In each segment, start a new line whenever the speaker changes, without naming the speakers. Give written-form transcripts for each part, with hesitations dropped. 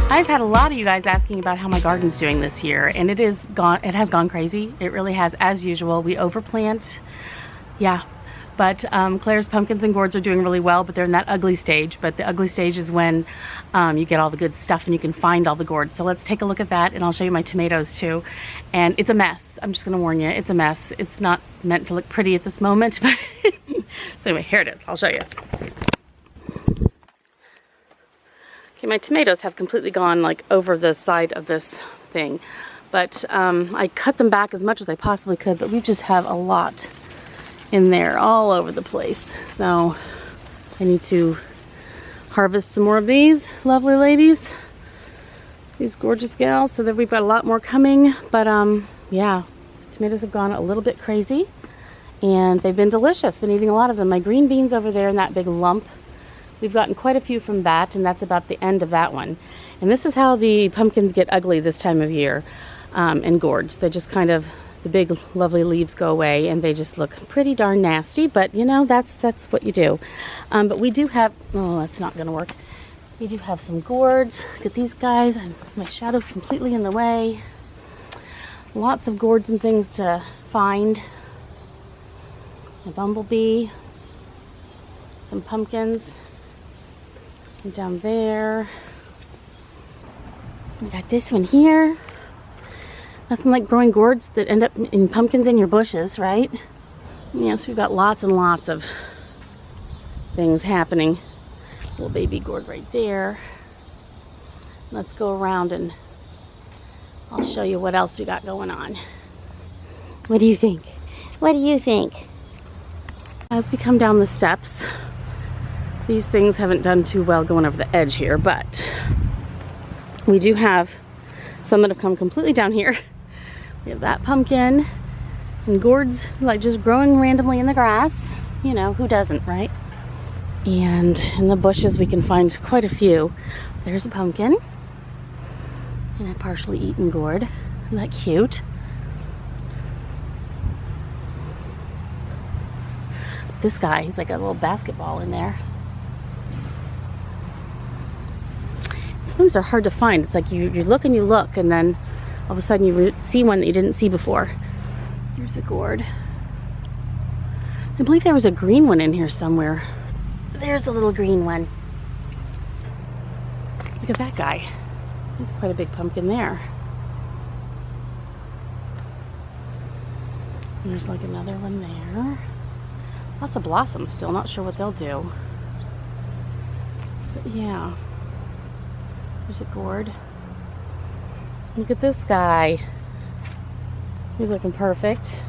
I've had a lot of you guys asking about how my garden's doing this year, and it has gone crazy. It really has, as usual. We overplant, yeah. But Claire's pumpkins and gourds are doing really well, but they're in that ugly stage. But the ugly stage is when you get all the good stuff and you can find all the gourds. So let's take a look at that, and I'll show you my tomatoes too. And it's a mess. I'm just gonna warn you, it's a mess. It's not meant to look pretty at this moment, but so anyway, here it is. I'll show you. Okay, my tomatoes have completely gone like over the side of this thing, but I cut them back as much as I possibly could, but we just have a lot in there all over the place. So I need to harvest some more of these lovely ladies, these gorgeous gals, so that we've got a lot more coming. But yeah, the tomatoes have gone a little bit crazy and they've been delicious. Been eating a lot of them. My green beans over there in that big lump, we've gotten quite a few from that, and that's about the end of that one. And this is how the pumpkins get ugly this time of year, and gourds. They just kind of, the big lovely leaves go away and they just look pretty darn nasty, but you know, that's what you do. But we do have, oh, that's not gonna work. We do have some gourds. Look at these guys. My shadow's completely in the way. Lots of gourds and things to find. A bumblebee, some pumpkins. And down there, we got this one here. Nothing like growing gourds that end up in pumpkins in your bushes, right? Yes, we've got lots and lots of things happening. Little baby gourd right there. Let's go around and I'll show you what else we got going on. What do you think? What do you think? As we come down the steps, these things haven't done too well going over the edge here, but we do have some that have come completely down here. We have that pumpkin and gourds like just growing randomly in the grass. You know, who doesn't, right? And in the bushes we can find quite a few. There's a pumpkin and a partially eaten gourd. Isn't that cute? This guy, he's like a little basketball in there. Sometimes they're hard to find. It's like you look and you look, and then all of a sudden you see one that you didn't see before. Here's a gourd. I believe there was a green one in here somewhere. There's the little green one. Look at that guy. There's quite a big pumpkin there. And there's like another one there. Lots of blossoms still. Not sure what they'll do. But yeah. There's a gourd. Look at this guy. He's looking perfect.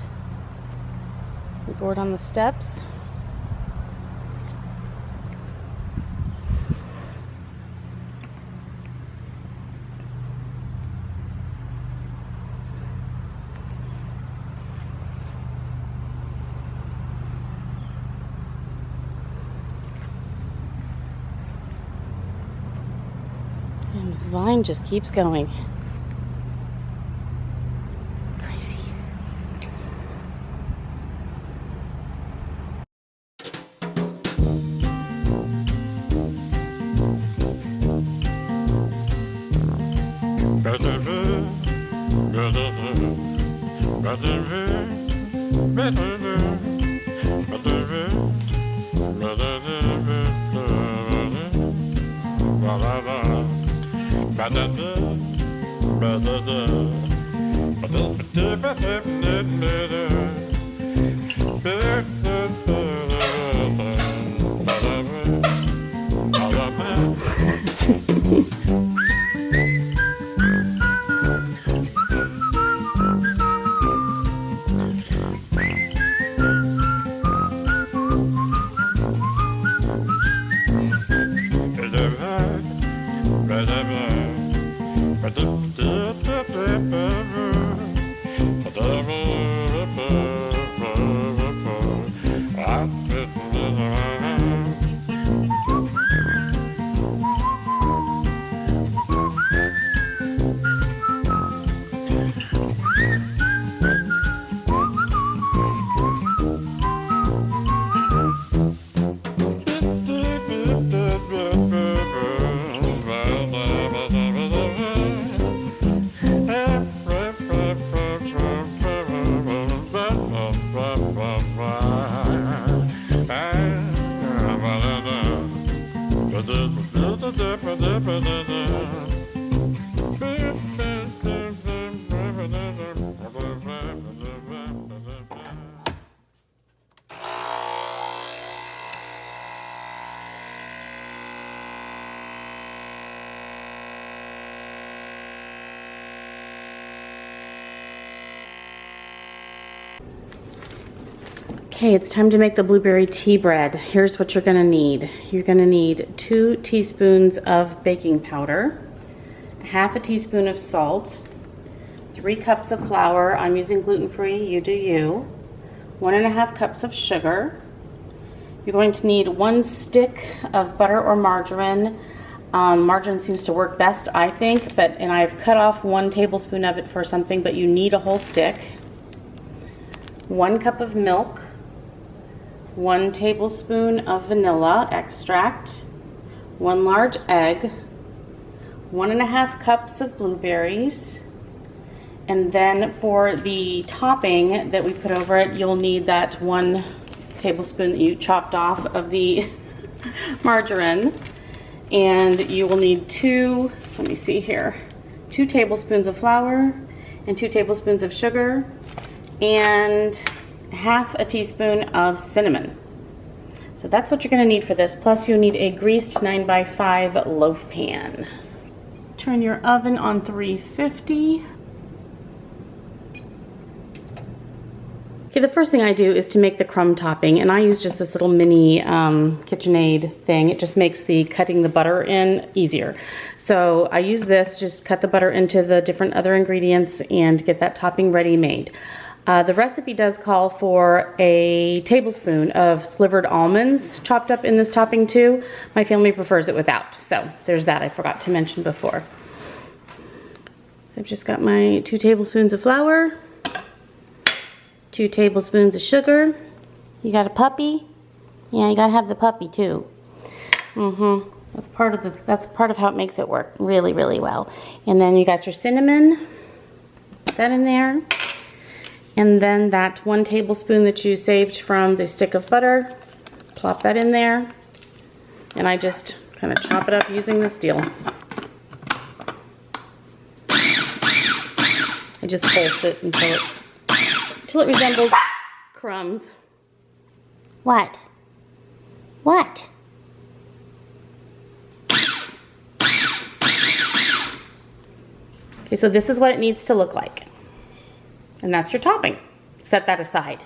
The gourd on the steps. And this vine just keeps going. Crazy. Okay, it's time to make the blueberry tea bread. Here's what you're gonna need. You're gonna need 2 teaspoons of baking powder, half a teaspoon of salt, 3 cups of flour. I'm using gluten-free, you do you. 1.5 cups of sugar. You're going to need 1 stick of butter or margarine. Margarine seems to work best, I think, and I've cut off 1 tablespoon of it for something, but you need a whole stick. 1 cup of milk, 1 tablespoon of vanilla extract, 1 large egg, 1.5 cups of blueberries, and then for the topping that we put over it, you'll need that 1 tablespoon that you chopped off of the margarine, and you will need 2 tablespoons of flour and 2 tablespoons of sugar and half a teaspoon of cinnamon. So that's what you're going to need for this. Plus you need a greased 9x5 loaf pan. Turn your oven on 350. Okay, the first thing I do is to make the crumb topping, and I use just this little mini KitchenAid thing. It just makes the cutting the butter in easier. So I use this, just cut the butter into the different other ingredients and get that topping ready made. The recipe does call for a tablespoon of slivered almonds chopped up in this topping too. My family prefers it without, so there's that I forgot to mention before. So I've just got my 2 tablespoons of flour, 2 tablespoons of sugar. You got a puppy? Yeah, you gotta have the puppy too. That's part of how it makes it work really, really well. And then you got your cinnamon, put that in there. And then that 1 tablespoon that you saved from the stick of butter, plop that in there. And I just kind of chop it up using this deal. I just pulse it until it resembles crumbs. What? What? Okay, so this is what it needs to look like. And that's your topping. Set that aside.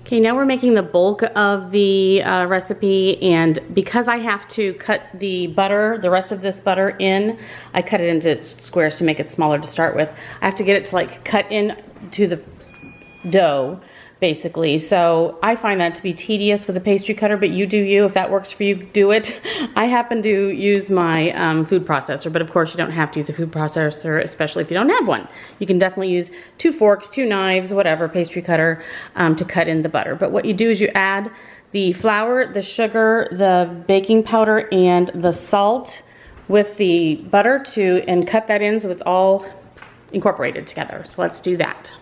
Okay, now we're making the bulk of the recipe, and because I have to cut the butter, the rest of this butter in, I cut it into squares to make it smaller to start with. I have to get it to like cut in to the dough, basically. So I find that to be tedious with a pastry cutter, but you do you. If that works for you, do it. I happen to use my food processor, but of course you don't have to use a food processor, especially if you don't have one. You can definitely use 2 forks, 2 knives, whatever, pastry cutter to cut in the butter. But what you do is you add the flour, the sugar, the baking powder, and the salt with the butter and cut that in so it's all incorporated together. So let's do that.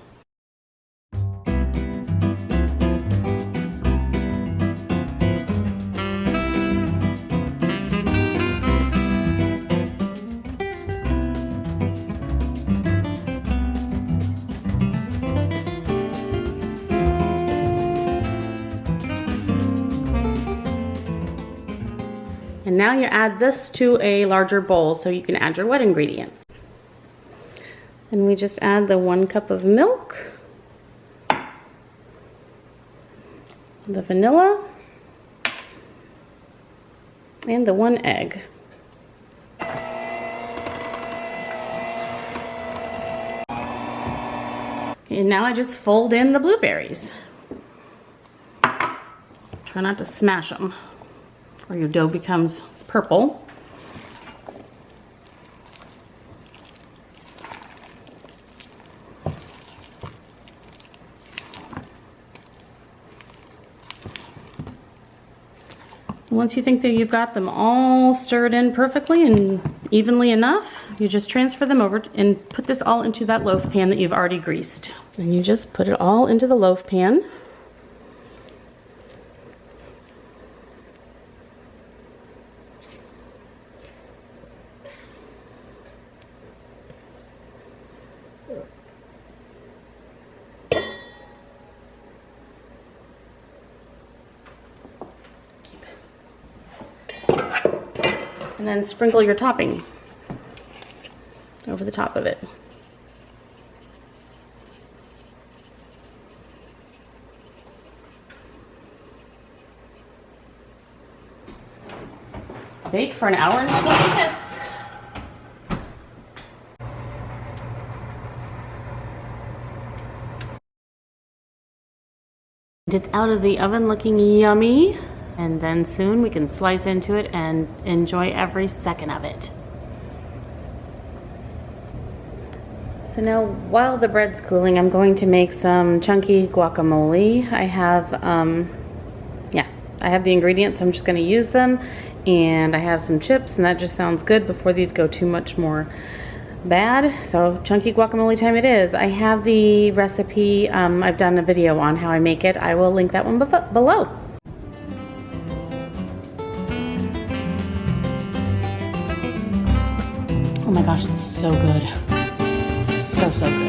And now you add this to a larger bowl so you can add your wet ingredients. And we just add the 1 cup of milk, the vanilla, and the 1 egg. And now I just fold in the blueberries. Try not to smash them, or your dough becomes purple. Once you think that you've got them all stirred in perfectly and evenly enough, you just transfer them over and put this all into that loaf pan that you've already greased. And you just put it all into the loaf pan. And then sprinkle your topping over the top of it. Bake for an hour and 20 minutes. It's out of the oven looking yummy, and then soon we can slice into it and enjoy every second of it. So now while the bread's cooling, I'm going to make some chunky guacamole. I have the ingredients, so I'm just going to use them, and I have some chips, and that just sounds good before these go too much more bad. So chunky guacamole time it is. I have the recipe. I've done a video on how I make it. I will link that one below. Oh my gosh, it's so good. So good.